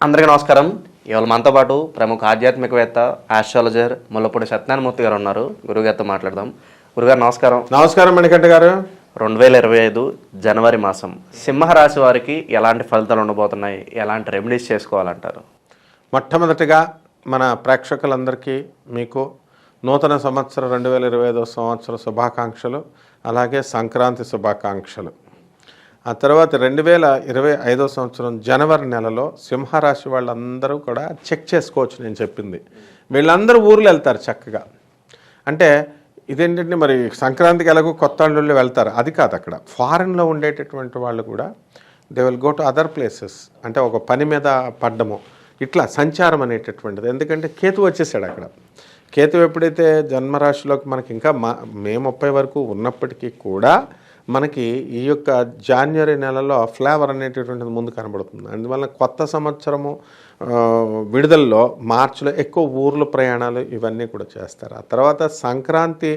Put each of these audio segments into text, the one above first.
అందరికీ నమస్కారం. ఇవాళ మనతో పాటు ప్రముఖ ఆధ్యాత్మికవేత్త ఆస్ట్రాలజర్ ముల్లపూడి సత్యనారాయణమూర్తి గారు ఉన్నారు. గురుగారితో మాట్లాడదాం. గురుగారు నమస్కారం. నమస్కారం మణికంఠ గారు. 2025 జనవరి మాసం సింహరాశి వారికి ఎలాంటి ఫలితాలు ఉండబోతున్నాయి, ఎలాంటి రెమెడీస్ చేసుకోవాలంటారు? మొట్టమొదటిగా మన ప్రేక్షకులందరికీ మీకు నూతన సంవత్సరం 2025 సంవత్సర శుభాకాంక్షలు, అలాగే సంక్రాంతి శుభాకాంక్షలు. ఆ తర్వాత 2025 సంవత్సరం జనవరి నెలలో సింహరాశి వాళ్ళందరూ కూడా చెక్ చేసుకోవచ్చు. నేను చెప్పింది వీళ్ళందరూ ఊర్లు వెళ్తారు చక్కగా. అంటే ఇదేంటంటే మరి సంక్రాంతికి ఎలాగో కొత్త వాళ్ళు వెళ్తారు, అది కాదు. అక్కడ ఫారెన్లో ఉండేటటువంటి వాళ్ళు కూడా they will go to other places. అంటే ఒక పని మీద పడ్డము, ఇట్లా సంచారం అనేటటువంటిది. ఎందుకంటే కేతు వచ్చేసాడు అక్కడ. కేతు ఎప్పుడైతే జన్మరాశిలోకి మనకి ఇంకా మే 30 వరకు ఉన్నప్పటికీ కూడా మనకి ఈ యొక్క జాన్వరి నెలలో ఫ్లేవర్ అనేటటువంటిది ముందు కనబడుతుంది. అందువల్ల కొత్త సంవత్సరము విడుదలలో మార్చిలో ఎక్కువ ఊర్ల ప్రయాణాలు ఇవన్నీ కూడా చేస్తారు. ఆ తర్వాత సంక్రాంతి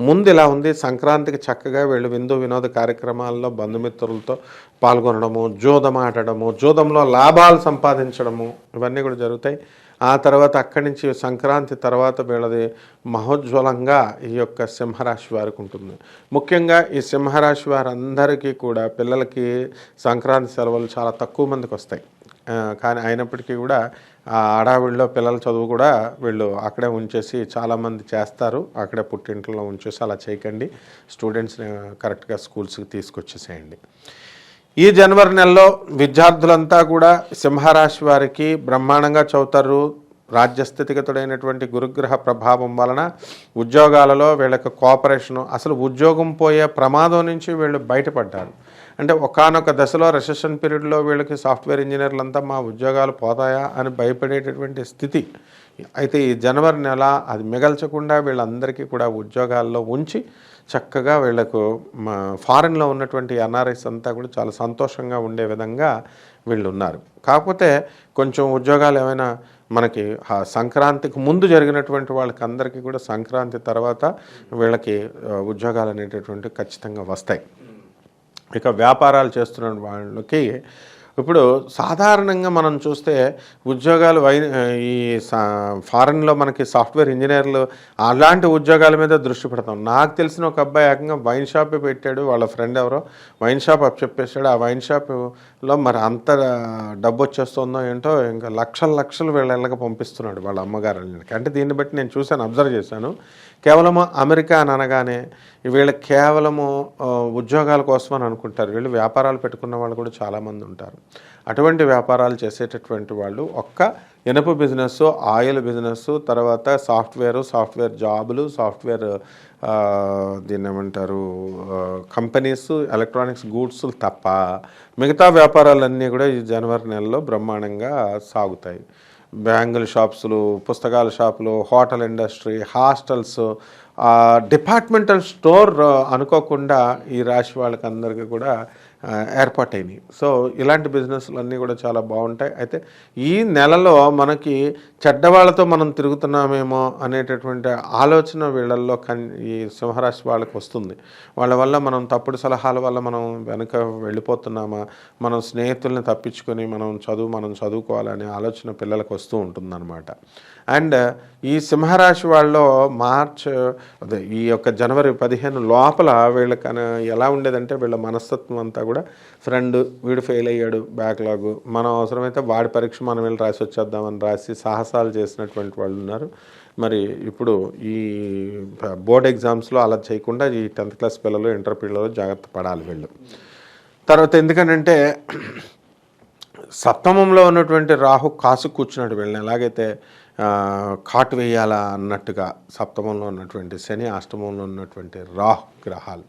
ముందు ఇలా ఉంది. సంక్రాంతికి చక్కగా వీళ్ళు విందు వినోద కార్యక్రమాల్లో బంధుమిత్రులతో పాల్గొనడము, జూదం ఆడడము, జూదంలో లాభాలు సంపాదించడము ఇవన్నీ కూడా జరుగుతాయి. ఆ తర్వాత అక్కడి నుంచి సంక్రాంతి తర్వాత వీళ్ళది మహోజ్వలంగా ఈ యొక్క సింహరాశి వారికి ఉంటుంది. ముఖ్యంగా ఈ సింహరాశి వారందరికీ కూడా పిల్లలకి సంక్రాంతి సెలవులు చాలా తక్కువ మందికి వస్తాయి. కానీ అయినప్పటికీ కూడా ఆ హడావిడిలో పిల్లల చదువు కూడా వీళ్ళు అక్కడే ఉంచేసి చాలామంది చేస్తారు. అక్కడే పుట్టింట్లో ఉంచేసి అలా చేయకండి. స్టూడెంట్స్ని కరెక్ట్గా స్కూల్స్కి తీసుకొచ్చేసేయండి. ఈ జనవరి నెలలో విద్యార్థులంతా కూడా సింహరాశి వారికి బ్రహ్మాండంగా చదువుతారు. రాజ్యస్థితిగతుడైనటువంటి గురుగ్రహ ప్రభావం వలన ఉద్యోగాలలో వీళ్ళకి కోఆపరేషను, అసలు ఉద్యోగం పోయే ప్రమాదం నుంచి వీళ్ళు బయటపడ్డారు. అంటే ఒకానొక దశలో రెసెషన్ పీరియడ్లో వీళ్ళకి సాఫ్ట్వేర్ ఇంజనీర్లంతా మా ఉద్యోగాలు పోతాయా అని భయపడేటటువంటి స్థితి. అయితే ఈ జనవరి నెల అది మిగల్చకుండా వీళ్ళందరికీ కూడా ఉద్యోగాల్లో ఉంచి చక్కగా వీళ్ళకు ఫారెన్లో ఉన్నటువంటి ఎన్ఆర్ఐస్ అంతా కూడా చాలా సంతోషంగా ఉండే విధంగా వీళ్ళు ఉన్నారు. కాకపోతే కొంచెం ఉద్యోగాలు ఏమైనా మనకి సంక్రాంతికి ముందు జరిగినటువంటి వాళ్ళకి అందరికీ కూడా సంక్రాంతి తర్వాత వీళ్ళకి ఉద్యోగాలు అనేటటువంటి ఖచ్చితంగా వస్తాయి. ఇక వ్యాపారాలు చేస్తున్న వాళ్ళకి ఇప్పుడు సాధారణంగా మనం చూస్తే ఉద్యోగాలు ఈ ఫారెన్లో మనకి సాఫ్ట్వేర్ ఇంజనీర్లు అలాంటి ఉద్యోగాల మీద దృష్టి పెడతాం. నాకు తెలిసిన ఒక అబ్బాయి ఏకంగా వైన్ షాపే పెట్టాడు. వాళ్ళ ఫ్రెండ్ ఎవరో వైన్ షాప్ చెప్పేశాడు. ఆ వైన్ షాప్లో మరి అంత డబ్బు వచ్చేస్తుందో ఏంటో ఇంకా లక్షలు వీళ్ళకి పంపిస్తున్నాడు వాళ్ళ అమ్మగారు. అంటే దీన్ని బట్టి నేను చూశాను, అబ్జర్వ్ చేశాను. కేవలము అమెరికా అని అనగానే వీళ్ళు కేవలము ఉద్యోగాల కోసం అని అనుకుంటారు. వీళ్ళు వ్యాపారాలు పెట్టుకున్న వాళ్ళు కూడా చాలామంది ఉంటారు. అటువంటి వ్యాపారాలు చేసేటటువంటి వాళ్ళు ఒక్క ఇనుప బిజినెస్, ఆయిల్ బిజినెస్, తర్వాత సాఫ్ట్వేర్ జాబులు, సాఫ్ట్వేర్ దీన్ని ఏమంటారు కంపెనీస్, ఎలక్ట్రానిక్స్ గూడ్స్ తప్ప మిగతా వ్యాపారాలన్నీ కూడా ఈ జనవరి నెలలో బ్రహ్మాండంగా సాగుతాయి. బ్యాంగుల షాప్స్లు, పుస్తకాల షాపులు, hotel industry, hostels, departmental store అనుకోకుండా ఈ రాశి వాళ్ళకి అందరికీ కూడా ఏర్పాటైనవి. సో ఇలాంటి బిజినెస్లు అన్నీ కూడా చాలా బాగుంటాయి. అయితే ఈ నెలలో మనకి చెడ్డవాళ్ళతో మనం తిరుగుతున్నామేమో అనేటటువంటి ఆలోచన వీళ్ళల్లో ఈ సింహరాశి వాళ్ళకి వస్తుంది. వాళ్ళ వల్ల మనం తప్పుడు సలహాల వల్ల మనం వెనుక వెళ్ళిపోతున్నామా, మనం స్నేహితుల్ని తప్పించుకొని మనం చదువుకోవాలనే ఆలోచన పిల్లలకు వస్తూ ఉంటుందన్నమాట. అండ్ ఈ సింహరాశి వాళ్ళు ఈ యొక్క జనవరి 15 లోపల వీళ్ళకి ఎలా ఉండేదంటే వీళ్ళ మనస్తత్వం అంతా కూడా ఫ్రెండ్ వీడు ఫెయిల్ అయ్యాడు, బ్యాక్లాగ్, మనం అవసరమైతే వాడి పరీక్ష మనం వెళ్ళి రాసి వచ్చేద్దామని రాసి సాహసాలు చేసినటువంటి వాళ్ళు ఉన్నారు. మరి ఇప్పుడు ఈ బోర్డ్ ఎగ్జామ్స్లో అలా చేయకుండా ఈ 10th క్లాస్ పిల్లలు, ఇంటర్ పిల్లలు జాగ్రత్త పడాలి వీళ్ళు. తర్వాత ఎందుకనంటే సప్తమంలో ఉన్నటువంటి రాహు కాసు కూర్చున్నాడు వీళ్ళని. ఎలాగైతే కాటు వేయాలా అన్నట్టుగా సప్తమంలో ఉన్నటువంటి శని, అష్టమంలో ఉన్నటువంటి రాహు గ్రహాలు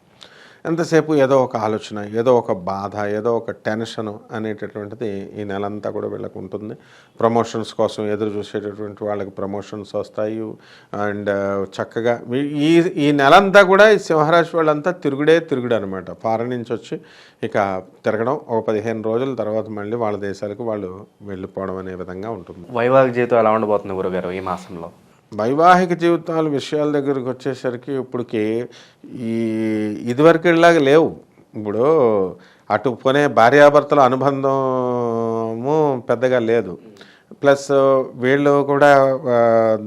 ఎంతసేపు ఏదో ఒక ఆలోచన, ఏదో ఒక బాధ, ఏదో ఒక టెన్షన్ అనేటటువంటిది ఈ నెలంతా కూడా వీళ్ళకు ఉంటుంది. ప్రమోషన్స్ కోసం ఎదురు చూసేటటువంటి వాళ్ళకి ప్రమోషన్స్ వస్తాయి. అండ్ చక్కగా ఈ నెలంతా కూడా ఈ సింహరాశి వాళ్ళంతా తిరుగుడు అనమాట. ఫారెన్ నుంచి వచ్చి ఇక తిరగడం, ఒక 15 రోజుల తర్వాత మళ్ళీ వాళ్ళ దేశాలకు వాళ్ళు వెళ్ళిపోవడం అనే విధంగా ఉంటుంది. వైవాహిక జీవితం ఎలా ఉండబోతుంది గురుగారు ఈ మాసంలో? వైవాహిక జీవితాల విషయాల దగ్గరికి వచ్చేసరికి ఇప్పటికి ఇదివరకులాగా లేవు. ఇప్పుడు అటు పోనే భార్యాభర్తల అనుబంధం ప్రభావము పెద్దగా లేదు. ప్లస్ వీళ్ళు కూడా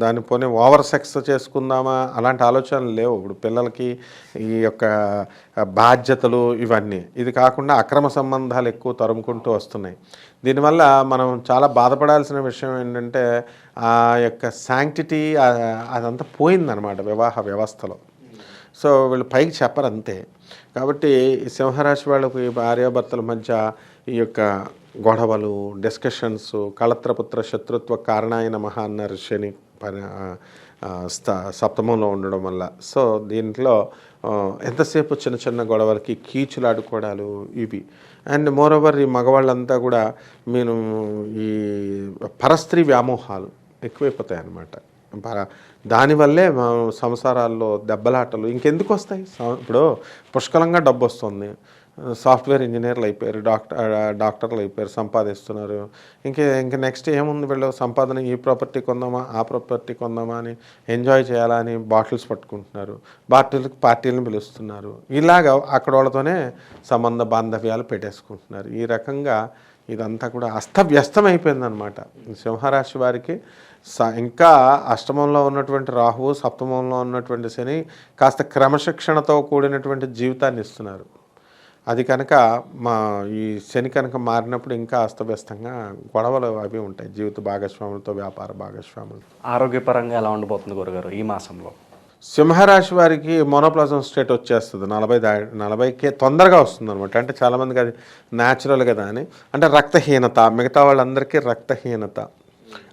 దాని పోనీ ఓవర్ సెక్స్ చేసుకుందామా అలాంటి ఆలోచనలు లేవు. ఇప్పుడు పిల్లలకి ఈ యొక్క బాధ్యతలు ఇవన్నీ, ఇది కాకుండా అక్రమ సంబంధాలు ఎక్కువ తరుముకుంటూ వస్తున్నాయి. దీనివల్ల మనం చాలా బాధపడాల్సిన విషయం ఏంటంటే ఆ యొక్క శాంక్టిటీ అదంతా పోయిందనమాట వివాహ వ్యవస్థలో. సో వీళ్ళు పైకి చెప్పరు అంతే. కాబట్టి ఈ సింహరాశి వాళ్ళకి భార్యాభర్తల మధ్య ఈ యొక్క గొడవలు, డిస్కషన్స్, కళత్రపుత్ర శత్రుత్వ కారణాయ నమః అన్నారు శని సప్తమంలో ఉండడం వల్ల. సో దీంట్లో ఎంతసేపు చిన్న చిన్న గొడవలకి కీచులాడుకోవడాలు ఇవి. అండ్ మోరోవర్ ఈ మగవాళ్ళంతా కూడా మీరు ఈ పరస్త్రీ వ్యామోహాలు ఎక్కువైపోతాయి అన్నమాట. దానివల్లే సంసారాల్లో దెబ్బలాటలు ఇంకెందుకు వస్తాయి. ఇప్పుడు పుష్కలంగా డబ్బు వస్తుంది, సాఫ్ట్వేర్ ఇంజనీర్లు అయిపోయారు, డాక్టర్లు అయిపోయారు, సంపాదిస్తున్నారు. ఇంక నెక్స్ట్ ఏముంది, వీళ్ళు సంపాదన ఈ ప్రాపర్టీ కొందామా ఆ ప్రాపర్టీ కొందామా అని ఎంజాయ్ చేయాలని బాటిల్స్ పట్టుకుంటున్నారు, పార్టీలను పిలుస్తున్నారు. ఇలాగా అక్కడ వాళ్ళతోనే సంబంధ బాంధవ్యాలు పెట్టేసుకుంటున్నారు. ఈ రకంగా ఇదంతా కూడా అస్తవ్యస్తం అయిపోయిందనమాట. సింహరాశి వారికి ఇంకా అష్టమంలో ఉన్నటువంటి రాహువు, సప్తమంలో ఉన్నటువంటి శని కాస్త క్రమశిక్షణతో కూడినటువంటి జీవితాన్ని ఇస్తున్నారు. అది కనుక ఈ శని కనుక మారినప్పుడు ఇంకా అస్తవ్యస్తంగా గొడవలు అవి ఉంటాయి జీవిత భాగస్వాములతో, వ్యాపార భాగస్వాములతో. ఆరోగ్యపరంగా ఎలా ఉండబోతుంది గురుగారు ఈ మాసంలో? సింహరాశి వారికి మోనోప్లాజం స్టేట్ వచ్చేస్తుంది. 40కే తొందరగా వస్తుంది అనమాట. అంటే చాలామందికి అది న్యాచురల్ కదా అని, అంటే రక్తహీనత, మిగతా వాళ్ళందరికీ రక్తహీనత.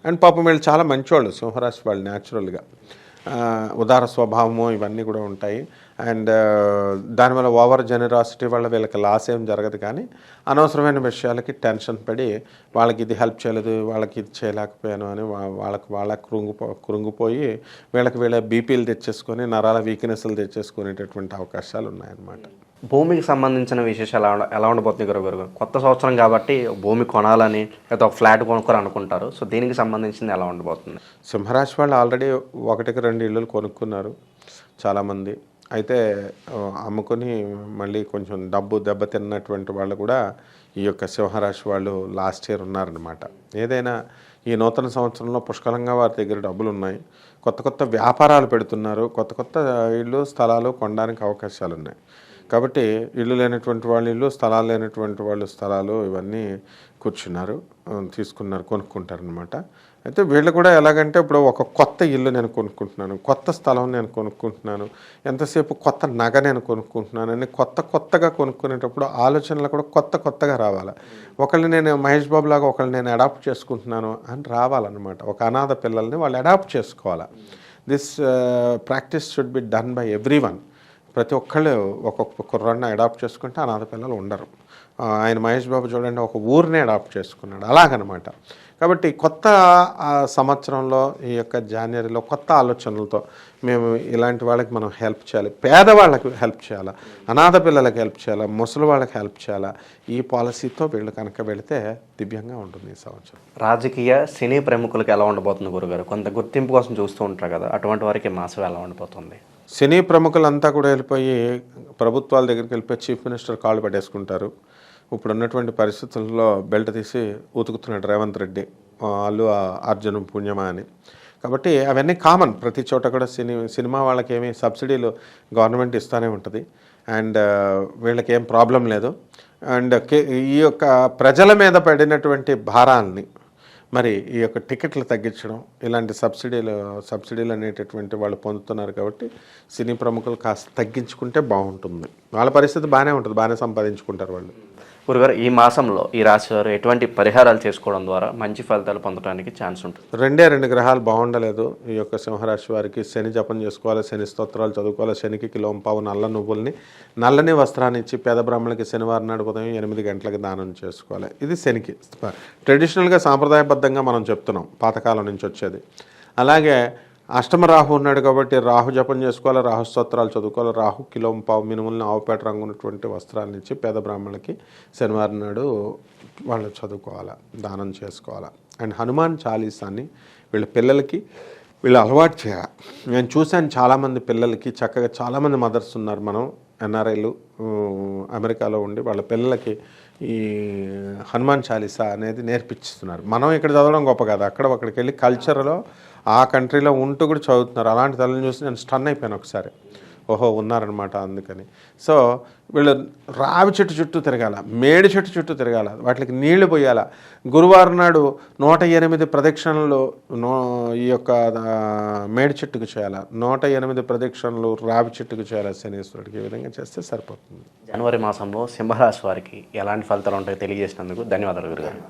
అండ్ పాపం వీళ్ళు చాలా మంచివాళ్ళు సింహరాశి వాళ్ళు, న్యాచురల్గా ఉదార స్వభావము ఇవన్నీ కూడా ఉంటాయి. అండ్ దానివల్ల ఓవర్ జెనరాసిటీ వల్ల వీళ్ళకి లాస్ ఏం జరగదు. కానీ అనవసరమైన విషయాలకి టెన్షన్ పడి వాళ్ళకి ఇది హెల్ప్ చేయలేదు, వాళ్ళకి ఇది చేయలేకపోయాను అని వాళ్ళకి కృంగిపోయి వీళ్ళ బీపీలు తెచ్చేసుకొని నరాల వీక్నెస్లు తెచ్చేసుకునేటటువంటి అవకాశాలు ఉన్నాయన్నమాట. భూమికి సంబంధించిన విశేషాలు ఎలా ఉండబోతుంది గురుగారు? కొత్త సంవత్సరం కాబట్టి భూమి కొనాలని లేదా ఒక ఫ్లాట్ కొనుక్కోరు అనుకుంటారు. సో దీనికి సంబంధించింది ఎలా ఉండబోతుంది? సింహరాశి వాళ్ళు ఆల్రెడీ 1-2 ఇళ్ళు కొనుక్కున్నారు చాలామంది. అయితే అమ్ముకొని మళ్ళీ కొంచెం డబ్బు దెబ్బతిన్నటువంటి వాళ్ళు కూడా ఈ యొక్క సింహరాశి వాళ్ళు లాస్ట్ ఇయర్ ఉన్నారనమాట. ఏదైనా ఈ నూతన సంవత్సరంలో పుష్కలంగా వారి దగ్గర డబ్బులు ఉన్నాయి, కొత్త వ్యాపారాలు పెడుతున్నారు, కొత్త ఇళ్ళు స్థలాలు కొనడానికి అవకాశాలు ఉన్నాయి. కాబట్టి ఇల్లు లేనటువంటి వాళ్ళు ఇల్లు, స్థలాలు లేనటువంటి వాళ్ళు స్థలాలు ఇవన్నీ కొనుక్కుంటారనమాట. అయితే వీళ్ళు కూడా ఎలాగంటే ఇప్పుడు ఒక కొత్త ఇల్లు నేను కొనుక్కుంటున్నాను, కొత్త స్థలం నేను కొనుక్కుంటున్నాను, ఎంతసేపు కొత్త నగ నేను కొనుక్కుంటున్నాను అని కొత్తగా కొనుక్కునేటప్పుడు ఆలోచనలు కూడా కొత్తగా రావాలి. ఒకళ్ళు నేను మహేష్ బాబు లాగా ఒకళ్ళు నేను అడాప్ట్ చేసుకుంటున్నాను అని రావాలన్నమాట. ఒక అనాథ పిల్లల్ని వాళ్ళు అడాప్ట్ చేసుకోవాలి. This practice should be done by everyone. ప్రతి ఒక్కళ్ళు ఒక్కొక్క కుర్రాడిని అడాప్ట్ చేసుకుంటే అనాథ పిల్లలు ఉండరు. ఆయన మహేష్ బాబు చూడండి, ఒక ఊరినే అడాప్ట్ చేసుకున్నాడు అలాగనమాట. కాబట్టి కొత్త సంవత్సరంలో ఈ యొక్క జనవరిలో కొత్త ఆలోచనలతో మేము ఇలాంటి వాళ్ళకి మనం హెల్ప్ చేయాలి, పేదవాళ్ళకి హెల్ప్ చేయాలా, అనాథ పిల్లలకి హెల్ప్ చేయాలా, ముసలి వాళ్ళకి హెల్ప్ చేయాలా. ఈ పాలసీతో వీళ్ళు కనుక వెళితే దివ్యంగా ఉంటుంది ఈ సంవత్సరం. రాజకీయ సినీ ప్రముఖులకు ఎలా ఉండబోతుంది గురుగారు? కొంత గుర్తింపు కోసం చూస్తూ ఉంటారు కదా, అటువంటి వారికి మాసం ఎలా ఉండబోతుంది? సినీ ప్రముఖులంతా కూడా వెళ్ళిపోయి ప్రభుత్వాల దగ్గరికి వెళ్ళిపోయి చీఫ్ మినిస్టర్ కాళ్ళు పట్టేసుకుంటారు. ఇప్పుడు ఉన్నటువంటి పరిస్థితుల్లో బెల్ట్ తీసి ఉతుకుతున్నాడు రేవంత్ రెడ్డి, అల్లు అర్జున్ పుణ్యమా అని. కాబట్టి అవన్నీ కామన్, ప్రతి చోట కూడా సినిమా వాళ్ళకి ఏమి సబ్సిడీలు గవర్నమెంట్ ఇస్తూనే ఉంటుంది. అండ్ వీళ్ళకి ఏం ప్రాబ్లం లేదు. అండ్ ఈ యొక్క ప్రజల మీద పడినటువంటి భారాల్ని మరి ఈ యొక్క టికెట్లు తగ్గించడం, ఇలాంటి సబ్సిడీలు అనేటటువంటి వాళ్ళు పొందుతున్నారు. కాబట్టి సినీ ప్రముఖులు కాస్త తగ్గించుకుంటే బాగుంటుంది. వాళ్ళ పరిస్థితి బాగానే ఉంటుంది, బాగానే సంపాదించుకుంటారు వాళ్ళు. గురుగారు, ఈ మాసంలో ఈ రాశి వారు ఎటువంటి పరిహారాలు చేసుకోవడం ద్వారా మంచి ఫలితాలు పొందడానికి ఛాన్స్ ఉంటుంది? 2 గ్రహాలు బాగుండలేదు ఈ యొక్క సింహరాశి వారికి. శని జపం చేసుకోవాలి, శని స్తోత్రాలు చదువుకోవాలి, శనికి కిలోంపావు నల్ల నువ్వుల్ని, నల్లని వస్త్రాన్ని ఇచ్చి పేద బ్రాహ్మణులకి శనివారం నాడు ఉదయం 8 గంటలకు దానం చేసుకోవాలి. ఇది శనికి ట్రెడిషనల్గా సాంప్రదాయబద్ధంగా మనం చెప్తున్నాం, పాతకాలం నుంచి వచ్చేది. అలాగే అష్టమ రాహు ఉన్నాడు కాబట్టి రాహు జపం చేసుకోవాలి, రాహు స్తోత్రాలు చదువుకోవాలి, రాహు కిలోంపావు మినుములను ఆవుపేట రంగు ఉన్నటువంటి వస్త్రాల నుంచి పేద బ్రాహ్మణులకి శనివారం నాడు వాళ్ళు చదువుకోవాలి, దానం చేసుకోవాలి. అండ్ హనుమాన్ చాలీసాన్ని వీళ్ళ పిల్లలకి వీళ్ళు అలవాటు చేయాలి. నేను చూశాను చాలామంది పిల్లలకి చక్కగా, చాలామంది మదర్స్ ఉన్నారు, మనం ఎన్ఆర్ఐలు అమెరికాలో ఉండి వాళ్ళ పిల్లలకి ఈ హనుమాన్ చాలీసా అనేది నేర్పిస్తున్నారు. మనం ఇక్కడ చదవడం గొప్ప కాదు, అక్కడికి వెళ్ళి కల్చర్లో ఆ కంట్రీలో ఉంటూ కూడా చదువుతున్నారు. అలాంటి తల్లిని చూసి నేను స్టన్ అయిపోయాను ఒకసారి, ఓహో ఉన్నారనమాట అందుకని. సో వీళ్ళు రావి చెట్టు చుట్టూ తిరగాల, మేడి చెట్టు చుట్టూ తిరగాల, వాటికి నీళ్లు పోయాల. గురువారం నాడు 108 ప్రదక్షిణలు ఈ యొక్క మేడి చెట్టుకు చేయాలి, 108 ప్రదక్షిణలు రావి చెట్టుకు చేయాలి శనీశ్వరుడికి. ఈ విధంగా చేస్తే సరిపోతుంది. జనవరి మాసంలో సింహరాశి వారికి ఎలాంటి ఫలితాలు ఉంటాయో తెలియజేసినందుకు ధన్యవాదాలు గురుగారు.